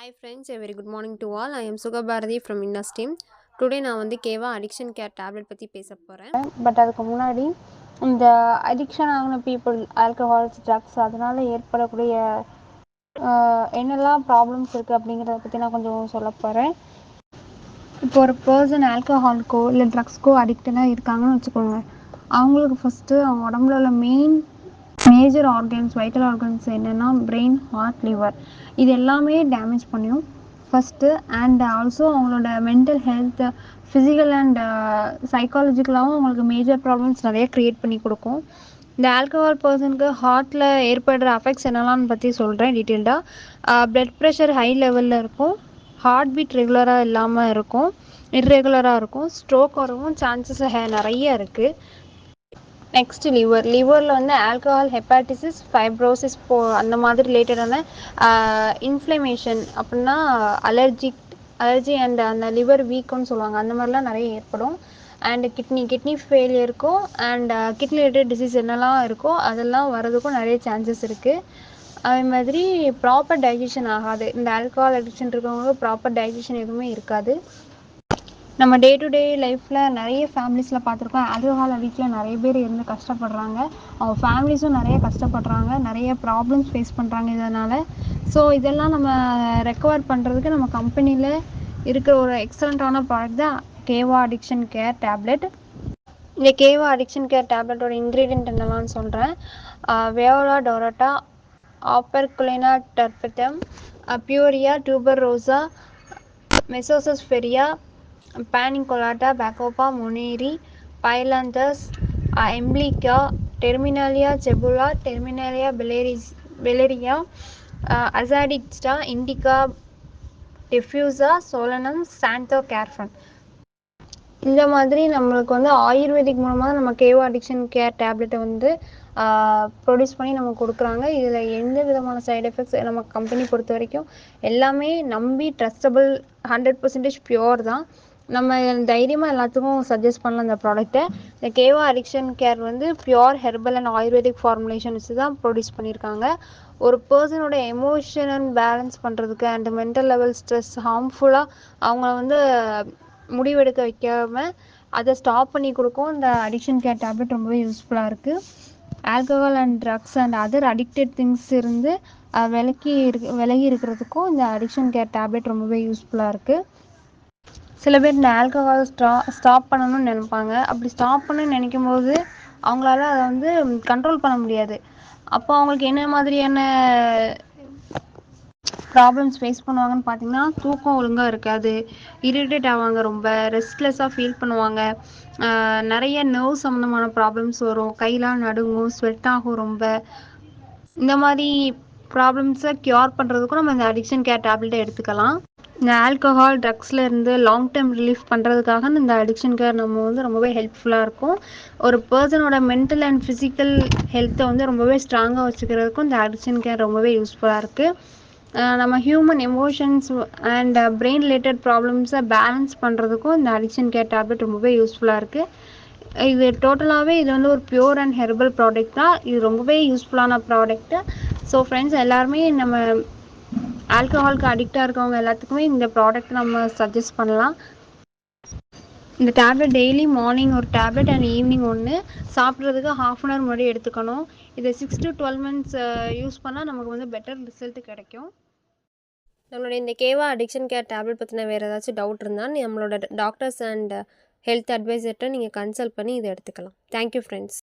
Hi friends, a very good morning to all. I am Sugha Bharati from Innas team. Today நான் வந்து கேவா addiction care tablet பற்றி பேச போகிறேன். But அதுக்கு முன்னாடி இந்த அடிக்ஷன் ஆகின பீப்புள் ஆல்கஹால்ஸ் ட்ரக்ஸ் அதனால் ஏற்படக்கூடிய என்னெல்லாம் ப்ராப்ளம்ஸ் இருக்குது அப்படிங்கிறத பற்றி நான் கொஞ்சம் சொல்ல போகிறேன். இப்போ ஒரு பர்சன் ஆல்கஹாலுக்கோ இல்லை ட்ரக்ஸ்க்கோ அடிக்டடாக இருக்காங்கன்னு வச்சுக்கோங்க. அவங்களுக்கு ஃபஸ்ட்டு அவங்க உடம்புல உள்ள மேஜர் ஆர்கன்ஸ் வைட்டல் ஆர்கன்ஸ் என்னென்னா பிரெயின், ஹார்ட், லிவர் இது எல்லாமே டேமேஜ் பண்ணியும் ஃபஸ்ட்டு. அண்ட் ஆல்சோ அவங்களோட மென்டல் ஹெல்த், ஃபிசிக்கல் அண்ட் சைக்காலஜிக்கலாகவும் அவங்களுக்கு மேஜர் ப்ராப்ளம்ஸ் நிறைய க்ரியேட் பண்ணி கொடுக்கும். இந்த ஆல்கஹால் பர்சனுக்கு ஹார்ட்டில் ஏற்படுற அஃபெக்ட்ஸ் என்னெல்லாம் பற்றி சொல்கிறேன் டீட்டெயில்டாக. ப்ளட் ப்ரெஷர் ஹை லெவலில் இருக்கும், ஹார்ட் பீட் ரெகுலராக இல்லாமல் இருக்கும், இர்ரெகுலராக இருக்கும், ஸ்ட்ரோக் வரவும் சான்சஸ் நிறைய இருக்குது. நெக்ஸ்ட் லிவரில் வந்து ஆல்கஹால், ஹெப்பாட்டிசிஸ், ஃபைப்ரோசிஸ் அந்த மாதிரி ரிலேட்டடான இன்ஃப்ளமேஷன் அப்படின்னா அலர்ஜி அண்ட் அந்த லிவர் வீக்குன்னு சொல்லுவாங்க, அந்த மாதிரிலாம் நிறைய ஏற்படும். அண்ட் கிட்னி ஃபெயிலியருக்கும் அண்ட் கிட்னி ரிலேட்டட் டிசீஸ் என்னெல்லாம் இருக்கோ அதெல்லாம் வரதுக்கும் நிறைய சான்சஸ் இருக்குது. அதே மாதிரி ப்ராப்பர் டைஜஷன் ஆகாது. இந்த ஆல்கஹால் அடிக்ஷன் இருக்கவங்களுக்கு ப்ராப்பர் டைஜஷன் எதுவுமே இருக்காது. நம்ம டே டு டே லைஃப்பில் நிறைய ஃபேமிலிஸில் பார்த்துருக்கோம், ஆல்கஹால் அடிக்டில் நிறைய பேர் இருந்து கஷ்டப்படுறாங்க. அவங்க ஃபேமிலிஸும் நிறைய கஷ்டப்படுறாங்க, நிறைய ப்ராப்ளம்ஸ் ஃபேஸ் பண்ணுறாங்க இதனால். ஸோ இதெல்லாம் நம்ம ரெக்கவர் பண்ணுறதுக்கு நம்ம கம்பெனியில் இருக்கிற ஒரு எக்ஸலண்ட்டான ப்ராடக்ட் தான் கேவா அடிக்ஷன் கேர் டேப்லெட். இந்த கேவா அடிக்ஷன் கேர் டேப்லெட்டோட இன்க்ரீடியன்ட் என்னெல்லாம் சொல்கிறேன். Viola odorata, Operculina turpethum, Pueraria tuberosa, மெசோசஸ் ferrea, paniculata, Bacopa, monnieri, Phyllanthus, emblica, Terminalia chebula, Terminalia bellirica, Azadirachta, indica, diffusa, Solanum, xanthocarpum. இந்த மாதிரி நம்மளுக்கு வந்து ஆயுர்வேதிக் மூலமாக நம்ம கேவா அடிக்ஷன் கேர் டேப்லெட்டை வந்து ப்ரொடியூஸ் பண்ணி நம்ம கொடுக்குறாங்க. இதில் எந்த விதமான சைடு எஃபெக்ட்ஸ் நம்ம கம்பெனி பொறுத்த வரைக்கும் எல்லாமே நம்பி ட்ரஸ்டபிள் 100% பியோர் தான். நம்ம தைரியமாக எல்லாத்துக்கும் சஜஸ்ட் பண்ணலாம் இந்த ப்ராடக்ட்டை. இந்த கேவா அடிக்ஷன் கேர் வந்து pure herbal and ayurvedic formulation வச்சு தான் ப்ரொடியூஸ் பண்ணியிருக்காங்க. ஒரு பர்சனோட எமோஷன் அண்ட் பேலன்ஸ் பண்ணுறதுக்கு அண்ட் மென்டல் லெவல் ஸ்ட்ரெஸ் ஹார்ம்ஃபுல்லாக அவங்க வந்து முடிவெடுக்க வைக்காமல் அதை ஸ்டாப் பண்ணி கொடுக்கும். இந்த அடிக்ஷன் கேர் டேப்லெட் ரொம்பவே யூஸ்ஃபுல்லாக இருக்குது. Alcohol and drugs and other addicted things இருந்து விலகி இருக்கிறதுக்கும் இந்த அடிக்ஷன் கேர் டேப்லெட் ரொம்பவே யூஸ்ஃபுல்லாக இருக்குது. சில பேர் இந்த ஆல்கஹால் ஸ்டாப் பண்ணணும்னு நினைப்பாங்க. அப்படி ஸ்டாப் பண்ணணும்னு நினைக்கும் போது அவங்களால அதை வந்து கண்ட்ரோல் பண்ண முடியாது. அப்போ அவங்களுக்கு என்ன மாதிரியான ப்ராப்ளம்ஸ் ஃபேஸ் பண்ணுவாங்கன்னு பார்த்தீங்கன்னா, தூக்கம் ஒழுங்காக இருக்காது, இரிட்டேட் ஆவாங்க, ரொம்ப ரெஸ்ட்லெஸ்ஸாக ஃபீல் பண்ணுவாங்க, நிறைய நர்வ் சம்மந்தமான ப்ராப்ளம்ஸ் வரும், கையெல்லாம் நடுங்கும், ஸ்வெட் ஆகும் ரொம்ப. இந்த மாதிரி ப்ராப்ளம்ஸை க்யூர் பண்ணுறதுக்கும் நம்ம இந்த அடிக்ஷன் கேர் டேப்லெட்டை எடுத்துக்கலாம். இந்த ஆல்கஹால் ட்ரக்ஸில் இருந்து லாங் டேர்ம் ரிலீஃப் பண்ணுறதுக்காக இந்த அடிக்ஷன் கேர் நம்ம வந்து ரொம்பவே ஹெல்ப்ஃபுல்லாக இருக்கும். ஒரு பர்சனோட மென்டல் அண்ட் ஃபிசிக்கல் ஹெல்த்தை வந்து ரொம்பவே ஸ்ட்ராங்காக வச்சுக்கிறதுக்கும் இந்த அடிக்ஷன் கேர் ரொம்பவே யூஸ்ஃபுல்லாக இருக்குது. நம்ம human emotions and brain related ப்ராப்ளம்ஸை பேலன்ஸ் பண்ணுறதுக்கும் இந்த அடிக்ஷன் கேர் டேப்லெட் ரொம்பவே யூஸ்ஃபுல்லாக இருக்குது. இது டோட்டலாகவே இது வந்து ஒரு பியூர் அண்ட் ஹெர்பல் ப்ராடக்ட் தான். இது ரொம்பவே யூஸ்ஃபுல்லான ப்ராடக்ட்டு. ஸோ ஃப்ரெண்ட்ஸ், எல்லாருமே நம்ம ஆல்கஹாலுக்கு அடிக்டாக இருக்கவங்க எல்லாத்துக்குமே இந்த ப்ராடக்ட் நம்ம சஜஸ்ட் பண்ணலாம். இந்த டேப்லெட் டெய்லி மார்னிங் ஒரு டேப்லெட் அண்ட் ஈவினிங் ஒன்று சாப்பிட்றதுக்கு 1/2 அன் ஹவர் முன்னாடி எடுத்துக்கணும். இதை 6 to 12 months யூஸ் பண்ணால் நமக்கு வந்து பெட்டர் ரிசல்ட் கிடைக்கும். நம்மளுடைய இந்த கேவா அடிக்ஷன் கேர் டேப்லெட் பற்றின வேறு ஏதாச்சும் டவுட் இருந்தால் நம்மளோட டாக்டர்ஸ் அண்ட் ஹெல்த் அட்வைசர்கிட்ட நீங்கள் கன்சல்ட் பண்ணி இதை எடுத்துக்கலாம். Thank you friends.